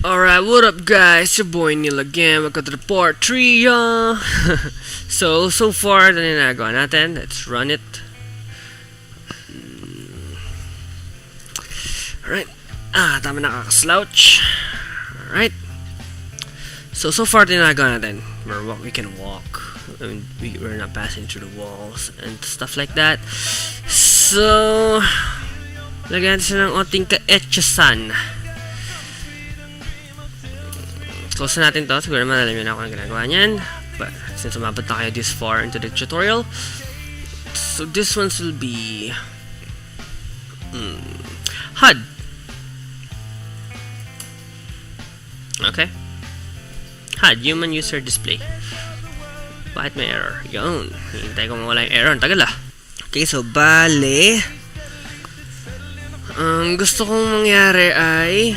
Alright, what up guys? Your boy Neil again. Welcome to the part 3, so far, ito na nagawa natin. Let's run it. Alright. Tama nakaka-slouch. Alright. So far, ito na nagawa natin. We can walk. I mean, we're not passing through the walls and stuff like that. So, lagyan natin siya ng onting ka-etchasan. Close na natin to. Siguro naman alam nyo na ako ang ginagawa niyan. But since umabot na kayo this far into the tutorial, so this one will be HUD. Okay. HUD, Human User Display. Bakit may error? Yun. Hintay ko mawala yung error. Ang tagal ah. Okay, so bale, ang gusto kong mangyari ay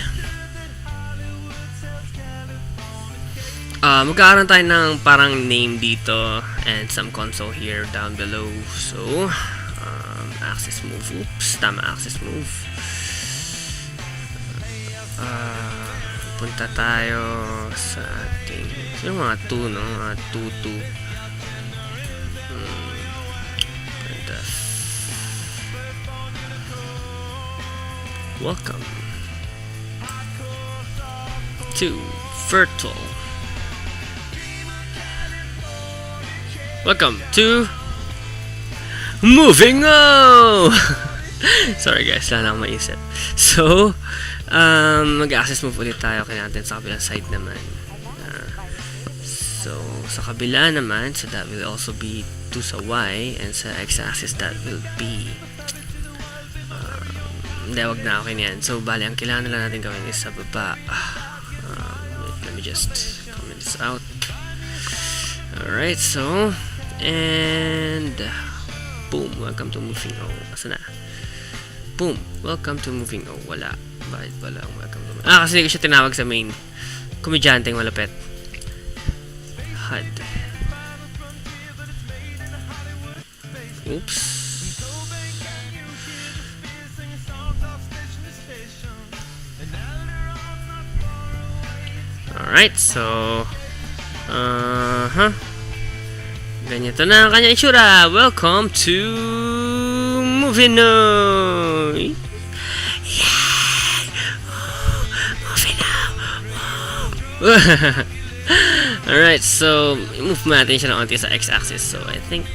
magkakaroon tayo ng parang name dito and some console here down below. So, axis move. Oops, tama, axis move. Punta tayo sa ating, so mga 2, no? Mga 2. Welcome to Virtual. Welcome to Moving On! Sorry guys, wala na akong maisip. So, mag-access move ulit tayo kaya natin sa kabilang side naman. So, sa kabila naman, so that will also be 2 sa Y, and sa x-axis that will be hindi, wag na okay niyan. So, bali, ang kailangan na lang natin gawin is sa baba. Wait, let me just comment this out. Alright, so and boom, welcome to Moving On. Asa na? Boom, welcome to Moving On. Wala. Bakit wala ang welcome to Moving On? Kasi hindi ko siya tinawag sa main. Komedyanteng malapit. HUD. Oops. Alright, so ganito na ang kanya itsura. Welcome to Moving On. Yay! Moving On. Alright, so move natin siya ng onti sa x-axis. So I think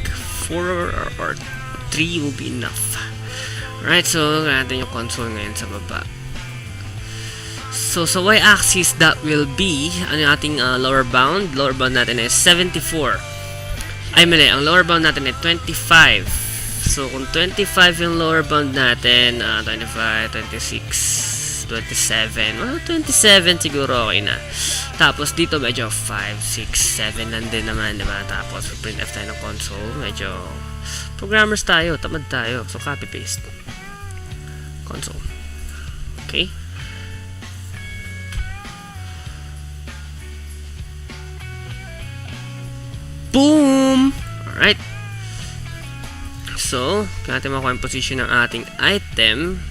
4 or 3 will be enough. Alright, so natin yung console ngayon sa baba. So, sa y-axis, that will be, ano yung ating lower bound? Lower bound natin is 74. Ay, mali. Ang lower bound natin ay 25. So, kung 25 yung lower bound natin, 25, 26, 27. Well, 27 siguro okay na. Tapos, dito medyo 5, 6, 7 nandun naman, diba? Tapos, printf tayo ng console. Medyo programmers tayo, tamad tayo. So, copy-paste. Console. Okay? Boom! Alright. So, kaya natin makuha yung position ng ating item.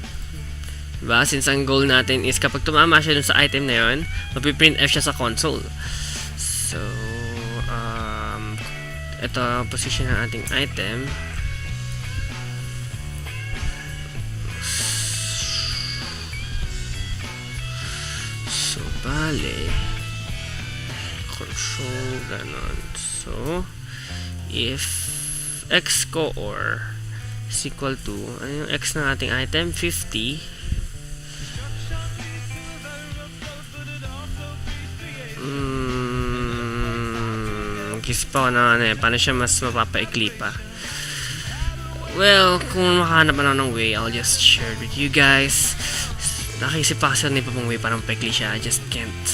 Diba? Since ang goal natin is kapag tumama siya dun sa item na yun, mapiprint F siya sa console. So, ito ang position ng ating item. So, bale. Control, ganon. So, if x core is equal to, ano yung x ng ating item? 50. Mag-isip ako na paano siya mas mapapaikli pa. Well, kung makahanap na ng way, I'll just share it with you guys. Nakisip pa kasi na ipapang way parang paikli siya. I just can't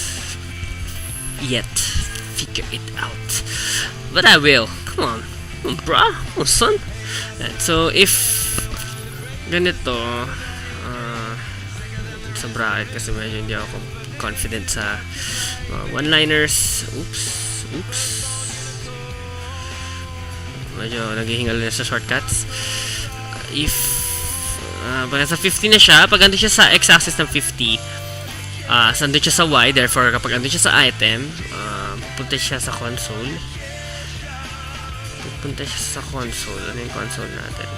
yet figure it out. But I will. Come on. Come on, brah. Come on, son. And so, if ganito, sa bracket kasi medyo hindi ako confident sa one-liners. Oops. Medyo naghihingal na sa shortcuts. If pag nasa 50 na siya, pag nandun siya sa x-axis ng 50, Nandun siya sa Y, therefore kapag andun siya sa item, pupunta siya sa console. Ano yung console natin?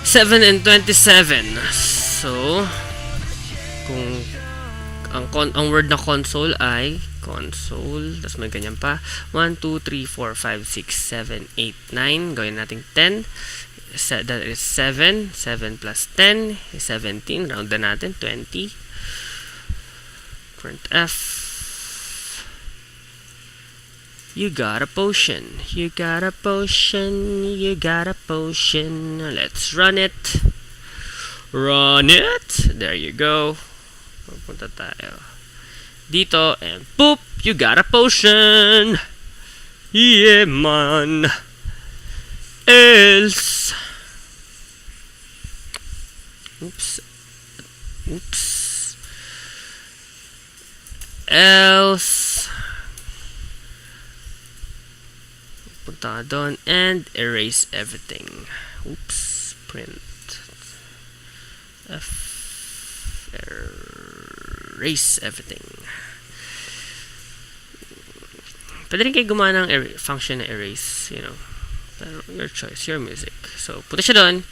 7 and 27. So, kung ang word na console ay console, tapos may ganyan pa. 1, 2, 3, 4, 5, 6, 7, 8, 9. Gawin natin 10. That is 7. 7 plus 10 is 17. Round na natin. 20. Print F. You got a potion. You got a potion. You got a potion. Let's run it. Run it. There you go. Pupunta tayo dito and boop, you got a potion. Yeah, man. Else. Oops. Else. Punta doon and erase everything. Oops. Print F. Erase everything. Pwede rin kayo gumawa ng function na erase, you know. Pero your choice, your music. So, punta siya doon.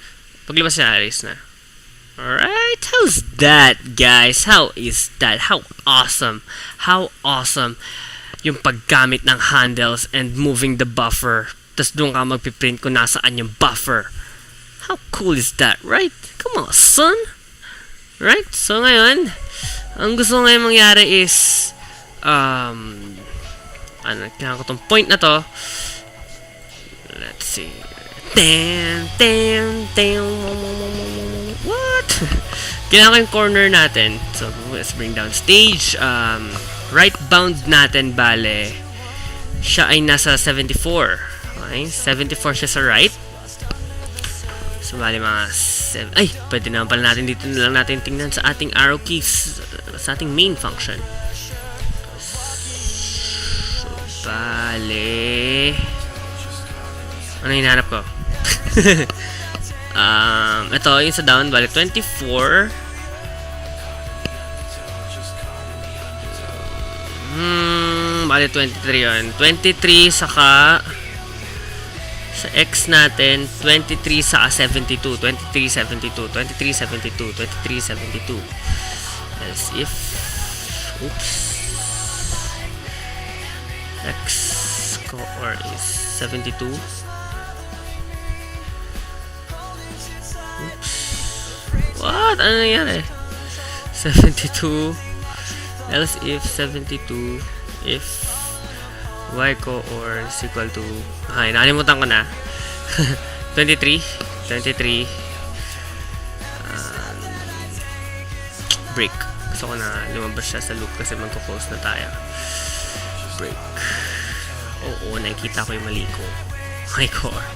Paglabas siya, erase na. Alright, how's that, guys? How is that? How awesome? How awesome yung paggamit ng handles and moving the buffer. Tapos doon ka magpiprint kung nasaan yung buffer. How cool is that, right? Come on, son! Right? So, ngayon, ang gusto ko ngayon mangyari is, kailangan ko tong point na to. Let's see. What? Kailangan ko yung corner natin. So, let's bring down stage. Right bound natin, bale. Siya ay nasa 74. Okay? 74 siya sa right. So, bale mga 7. Ay, pwede naman pala natin dito na lang natin tingnan sa ating arrow keys. Sa ating main function. So, bale. Ano yung hinahanap ko? Ito, yung sa down, bale 24. Bale 23 yun. 23 saka sa X natin, 23 sa 72. 23, 72. 23, 72. 23, 72. As if, oops. X score is 72. Oops. What? Ano nangyari? 72. Else if 72. If y ko or is equal to, ay, nakalimutan ko na. 23. 23. Break. Gusto ko na lumabas siya sa loop kasi magko-close na tayo. Break. Oo, nakikita ko yung mali ko. My core.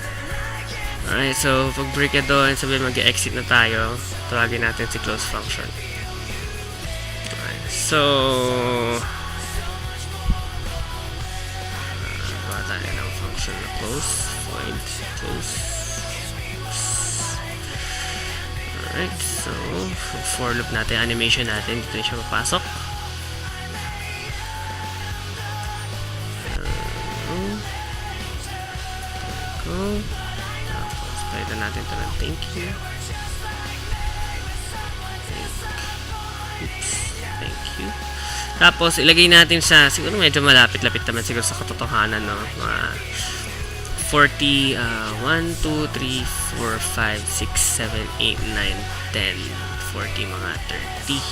Alright, so pag break na doon, sabihin mag-exit na tayo. Tawagin natin si close function. Alright, so gawa tayo ng function na close. Void close. Alright, so for loop natin, animation natin, dito na siya mapasok. Go. Tapos, palitan natin ito ng thank you. Oops, thank you. Tapos, ilagay natin sa, siguro medyo malapit-lapit naman siguro sa katotohanan, no? Mga 40, 1, 2, 3, 4, 5, 6, 7, 8, 9, 10, 40, mga 30.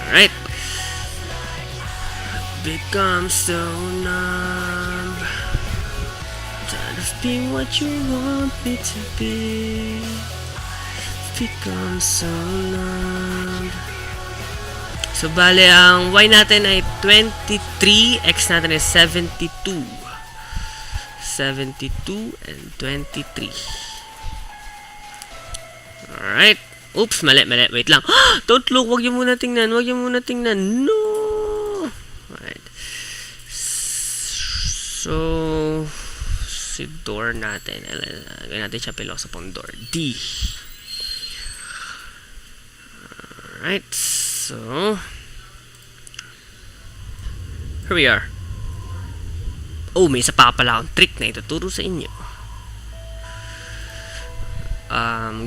Alright. Become so numb. Tired of being what you want me to be. Become so numb. So, bale, ang Y natin ay 23, X natin ay 72. 72 and 23. Alright. Oops, mali. Wait lang. Don't look. Huwag niyo muna tingnan. No! Alright. So, si door natin. Gawin natin siya pilosopong door. D. Alright, so here we are. Oh, may isa pa pala akong trick na ituturo sa inyo.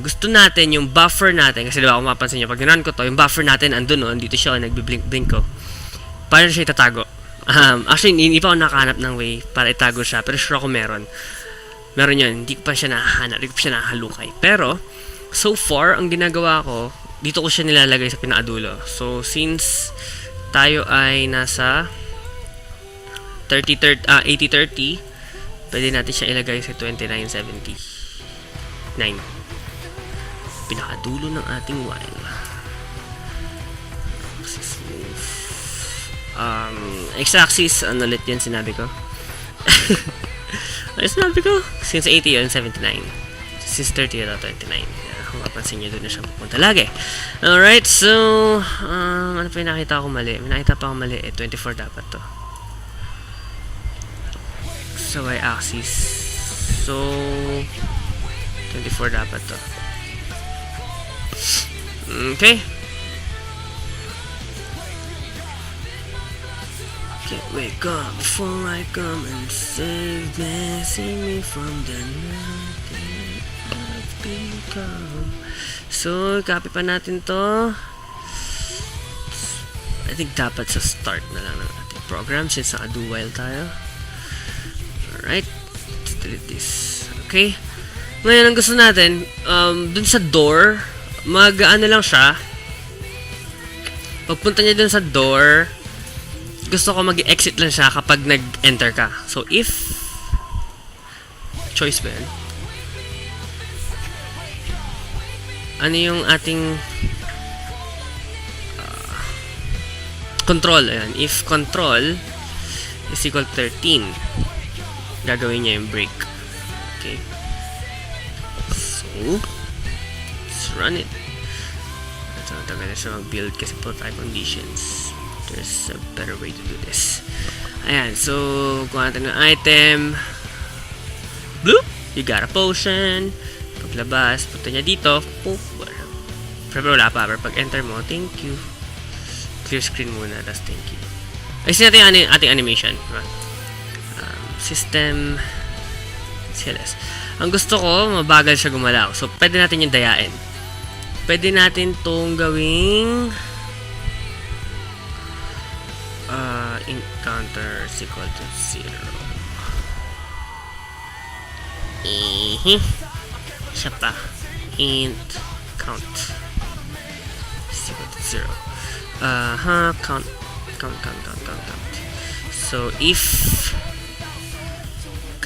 Gusto natin yung buffer natin, kasi diba kung mapansin nyo, pag ginan ko to, yung buffer natin andun, no, andito siya, nagbiblink-blink ko. Paano siya itatago? Actually, hindi pa ako nakahanap ng way para itago siya, pero sure ako meron yun, hindi ko pa siya nahahanap, hindi ko pa siya nahalukay. Pero so far, ang ginagawa ko, dito ko siya nilalagay sa pinakadulo. So since tayo ay nasa 80-30, pwede natin siya ilagay sa 29-70. 9. Pinakadulo ng ating while. Axis move. X-axis, ano ulit yan sinabi ko? Ano sinabi ko? Since 80 yun, 79. Since 30 yun, 29. Kung mapansin nyo, doon na siya pupunta lagi. Alright, so ano pa yung nakita ko mali? May nakita pa ako mali, 24 dapat to. Sa y-axis. So 24 dapat to. Okay. Can't wake up before I come and save me. Save me from the nothing I've become. So, copy pa natin to. I think dapat sa start na lang ng ating program since naka-do while tayo. Alright. Let's delete this. Okay. Ngayon, ang gusto natin, dun sa door, mag-ano lang siya. Pagpunta niya dun sa door, gusto ko mag-exit lang siya kapag nag-enter ka. So, if choice ba yan? Ano yung ating control? Ayan. If control is equal to 13, gagawin niya yung break. Okay. So, let's run it. Ito, tagal na siya mag-build kasi po tayo conditions. There's a better way to do this. Ayan, so kuha natin ng item. Bloop! You got a potion. Paglabas, punta niya dito. Poop! Pero wala pa. Pero pag enter mo, thank you. Clear screen muna, tas thank you. Ayusin natin yung ating animation. Diba? System CLS. Ang gusto ko, mabagal siya gumalaw. So, pwede natin yung dayain. Pwede natin itong gawing int counter is equal to 0. Siya pa. Int count is equal to 0. Count. So, if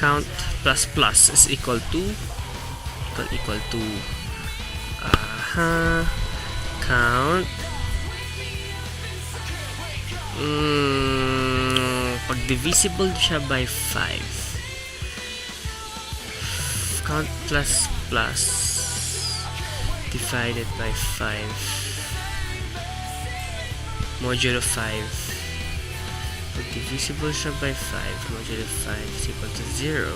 count plus plus is equal to count pag divisible siya by 5, count plus plus divided by 5 modulo 5, pag divisible siya by 5 modulo 5 is equal to 0.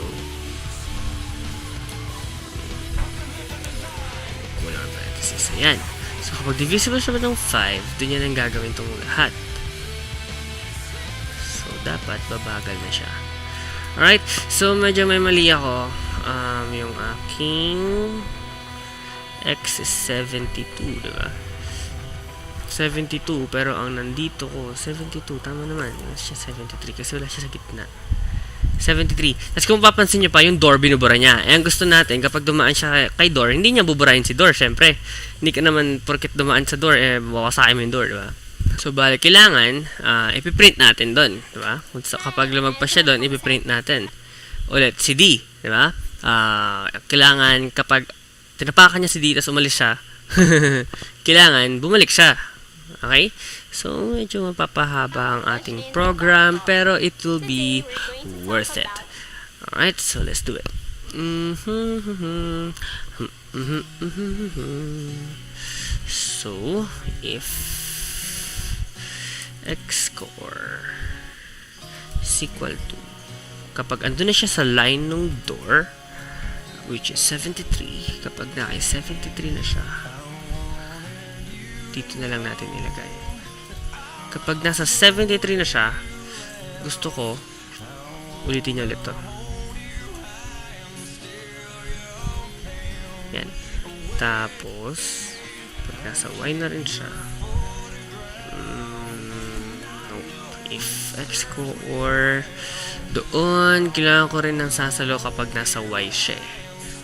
Kulang ang parenthesis. Ayan. So, kapag divisible siya ng 5, doon yan ang gagawin itong lahat. So, dapat babagal na siya. Alright. So, medyo may mali ako. Yung aking X is 72, diba? 72, pero ang nandito ko, 72, tama naman. Yung siya 73, kasi wala siya sa gitna. 73. Tapos kung papansin nyo pa, yung door binubura niya. Eh, ang gusto natin, kapag dumaan siya kay door, hindi niya buburahin si door, syempre. Hindi ka naman, porket dumaan sa door, bawasakin mo yung door, diba? So, bali, kailangan, ipiprint natin doon, diba? So, kapag lumagpas siya doon, ipiprint natin. Ulit, si D, diba? Kailangan, kapag tinapakan niya si D, tapos umalis siya, kailangan, bumalik siya. Okay? So, medyo mapapahaba ang ating program, pero it will be worth it. Alright, so let's do it. So, if x score is equal to, kapag andun na siya sa line ng door, which is 73, kapag naka 73 na siya, dito na lang natin ilagay. Kapag nasa 73 na siya, gusto ko ulitin niyo ulit to. Yan. Tapos pag nasa Y na rin siya, if X ko or doon, kailangan ko rin ng sasalo kapag nasa Y siya.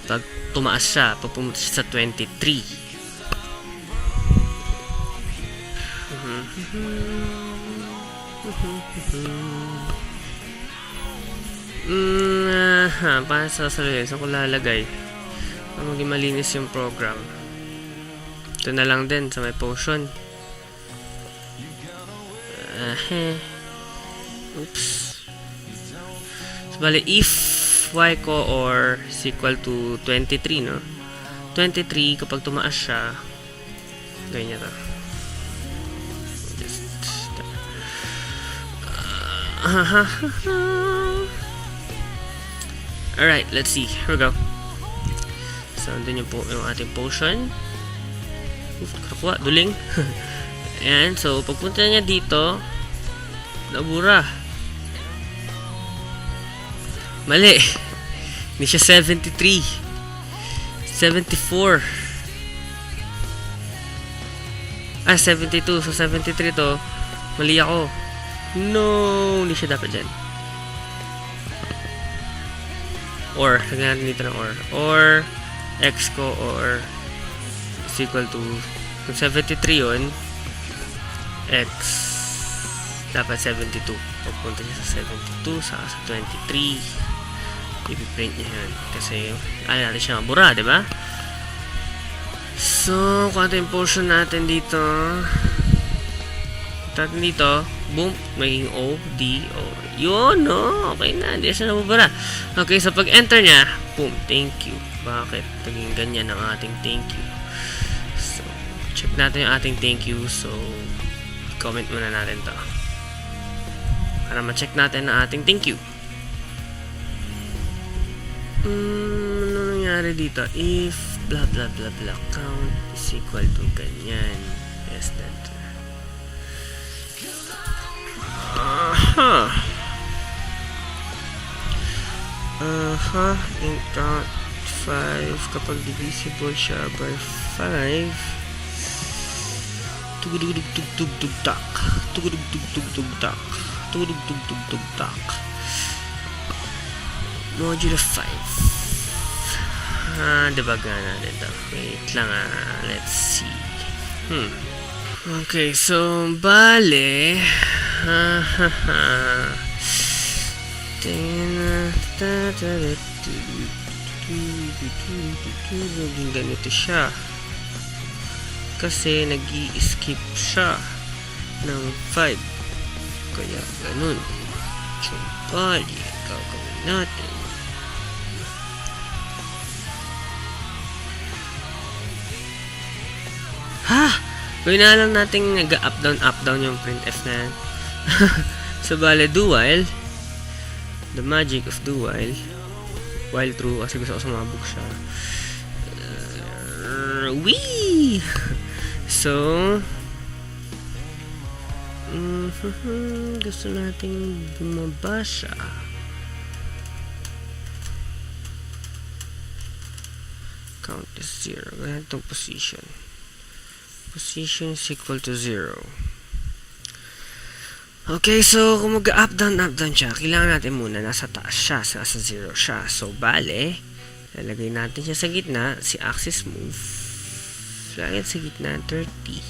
Pag tumaas siya, pag pumunta siya sa 23. Paano sasalo yun? Saan ko lalagay? Para maging malinis yung program. Ito na lang din sa may potion. Oops. So, bali, if y ko or is equal to 23, no? 23, kapag tumaas siya, ganyan to. Alright, let's see. Here we go. So, andun yung ating potion. Kakuha, duling. Ayan, so, pagpunta niya dito, nabura. Mali. Hindi siya 73. 74. 72. So, 73 to. Mali ako. No, hindi siya dapat dyan. Or, lagyan natin dito ng or. Or, x ko or is equal to, kung 73 yun, x dapat 72. Pagpunta niya sa 72, saka sa 23, ipiprint niya yan. Kasi, ayaw natin siya mabura, diba? So, kung ito yung portion natin dito, boom, maging O, D, O. Yun, no? Okay na, hindi siya nabubura. Okay, so pag enter niya, boom, thank you. Bakit? Naging ganyan ang ating thank you. So, check natin yung ating thank you. So, comment muna natin to para ma-check natin ang ating thank you. Ano nangyari dito? If blah blah blah blah count is equal to ganyan. Yes, that. In count 5 kapag divisible siya by 5, tugudugdugdugdugdak, tugudugdugdugdak, tugudugdugdugdak, modulo 5. Debagan natin ito. Wait lang, let's see. Okay, so bale, maging ganito siya kasi nag-i-skip siya ng 5, kaya ganun. So bali, gagawin natin gawin na lang natin nag-up down yung printf na yan. So bale, do while, the magic of do while true, kasi gusto ko sumabog siya. Wee! So, gusto nating bumaba siya. Count is 0. Ganyan itong position. Position is equal to 0. Okay, so kung mag-up down siya, kailangan natin muna nasa taas siya, nasa 0 siya. So, bale, lalagay natin siya sa gitna, si axis move. Lagyan sa gitna, 30.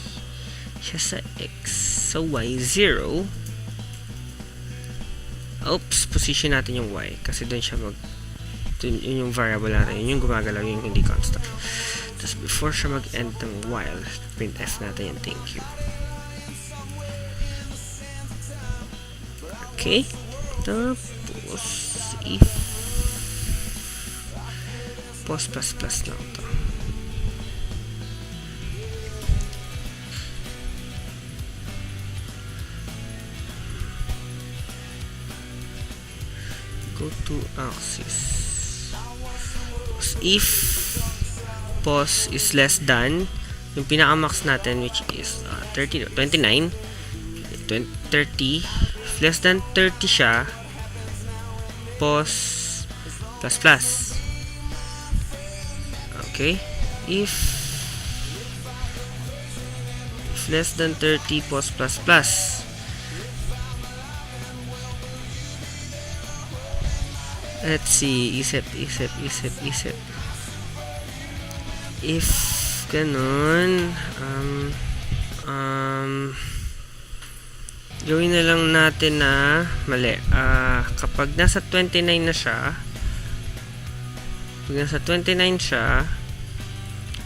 Siya sa X. So, Y, 0. Oops, position natin yung Y. Kasi doon siya yun yung variable natin. Yun yung gumagalaw, yung hindi constant. Tapos, before siya mag-end ng while, printf natin yung thank you. Okay, tapos if pos plus lang to. Go to axis. If pos is less than yung pinaka-max natin, which is 29. 30. If less than 30 siya, pause plus plus. Okay? If less than 30, pause plus plus. Let's see, isip. If ganun, gawin na lang natin na mali. Kapag nasa 29 na siya,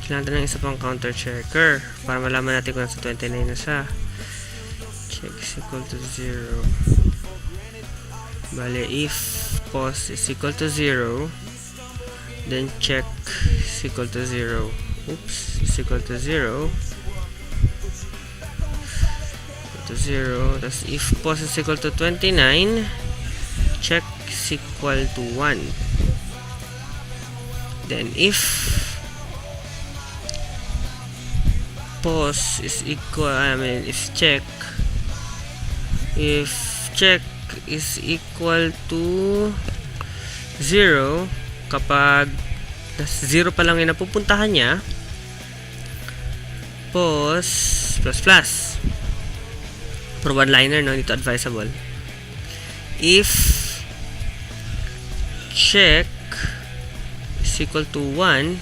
kailangan natin ng isa pang counter checker para malaman natin kung nasa 29 na siya. Check is equal to 0. Bale, if pause is equal to 0, then check is equal to 0. Oops, is equal to 0. Thus if pause is equal to 29, check is equal to 1. Then if pause is equal, if check is equal to 0, kapag 0 pa lang yung napupuntahan niya, pause plus plus. For one-liner, no, dito advisable. If check is equal to 1,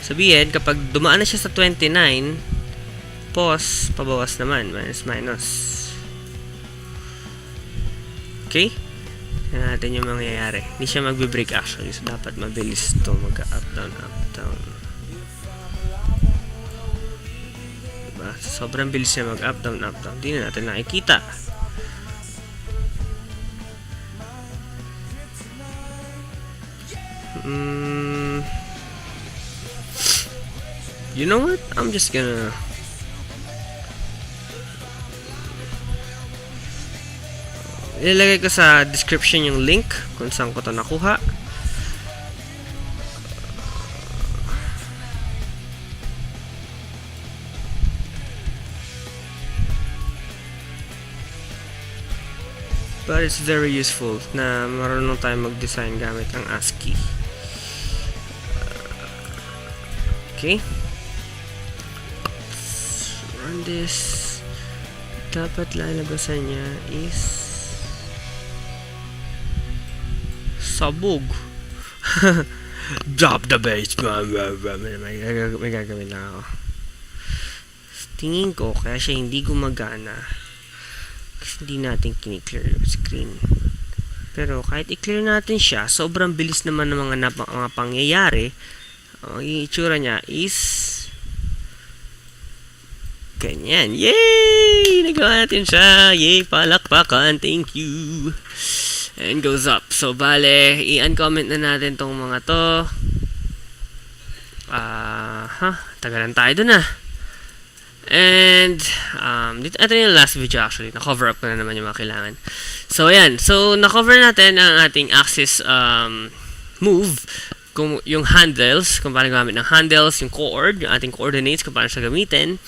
sabihin, kapag dumaan na siya sa 29, pause, pabawas naman, minus. Okay? Tignan natin yung mangyayari. Hindi siya magbe-break actually, so dapat mabilis to mag-up, down. Diba? Sobrang bilis niya mag-up, down. Hindi na natin nakikita. You know what? I'm just gonna ilalagay ko sa description yung link kung saan ko to nakuha. But it's very useful na marunong tayo mag-design gamit ang ASCII. Okay. Let's run this. Dapat lalabasan niya is sabog. Drop the bass. May gagawin lang ako. Tingin ko kaya siya hindi gumagana kasi hindi natin kini-clear yung screen. Pero kahit i-clear natin siya, sobrang bilis naman ng mga pangyayari. Ang itsura niya is ganyan. Yay! Nagawa natin siya. Yay! Palakpakan. Thank you. And goes up. So, bale, i-uncomment na natin tong mga to. Tagalan tayo dun ah. And, ito yung last video actually. Na-cover up ko na naman yung mga kailangan. So, ayan. So, na-cover natin ang ating axis move. Yung handles, kung paano gamit ng handles, yung yung ating coordinates, kung paano siya gamitin.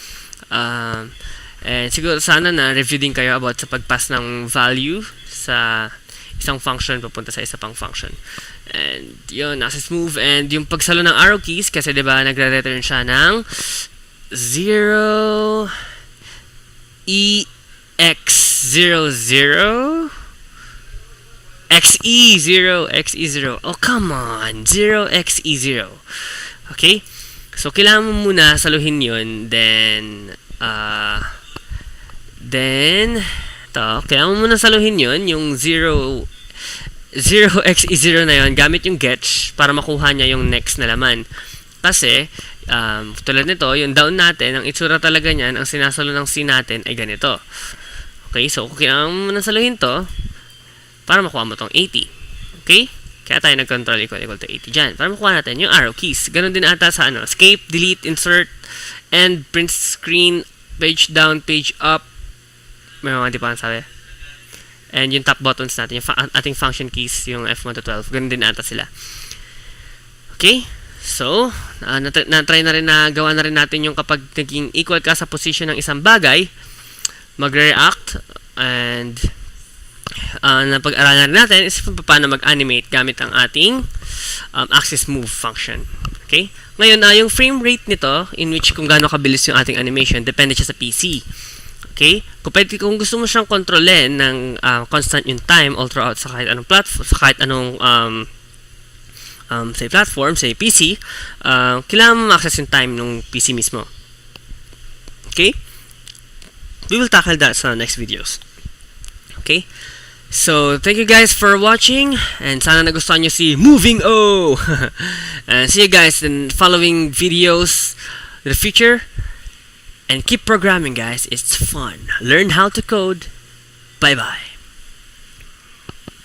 And siguro sana na-review din kayo about sa pag-pass ng value sa isang function papunta sa isa pang function. And yun, axis move. And yung pagsalo ng arrow keys, kasi diba nagre-return siya ng 0 EX00 XE0 Oh, come on. 0XE0. Okay? So, kailangan mo muna saluhin yun. Then, kailangan mo muna saluhin yun, yung 0XE0 na yun, gamit yung getch para makuha niya yung next na laman. Kasi, tulad nito, yung down natin, ang itsura talaga niyan, ang sinasalo ng C natin ay ganito. Okay, so kailangan mo muna saluhin to para makuha mo tong 80. Okay? Kaya tayo nag-control equal to 80 dyan. Para makuha natin yung arrow keys. Ganon din ata sa escape, delete, insert, and print screen, page down, page up. May mga di pa sabi. And yung top buttons natin, yung ating function keys, yung F1 to 12. Ganun din ata sila. Okay? So, na-try na rin na gawa na rin natin yung kapag naging equal ka sa position ng isang bagay, magre-react, and napag-aralan natin is paano mag-animate gamit ang ating axis move function. Okay? Ngayon, yung frame rate nito, in which kung gaano kabilis yung ating animation, depende siya sa PC. Okay? Kung gusto mo siyang kontrolin ng constant yung time all throughout sa kahit anong platform, sa kahit anong say platform, say PC, kailangan mo ma-access yung time ng PC mismo. Okay? We will tackle that sa next videos. Okay? So, thank you guys for watching, and sana nagustuhan nyo si Moving O! And see you guys in following videos in the future. And keep programming, guys. It's fun. Learn how to code. Bye-bye.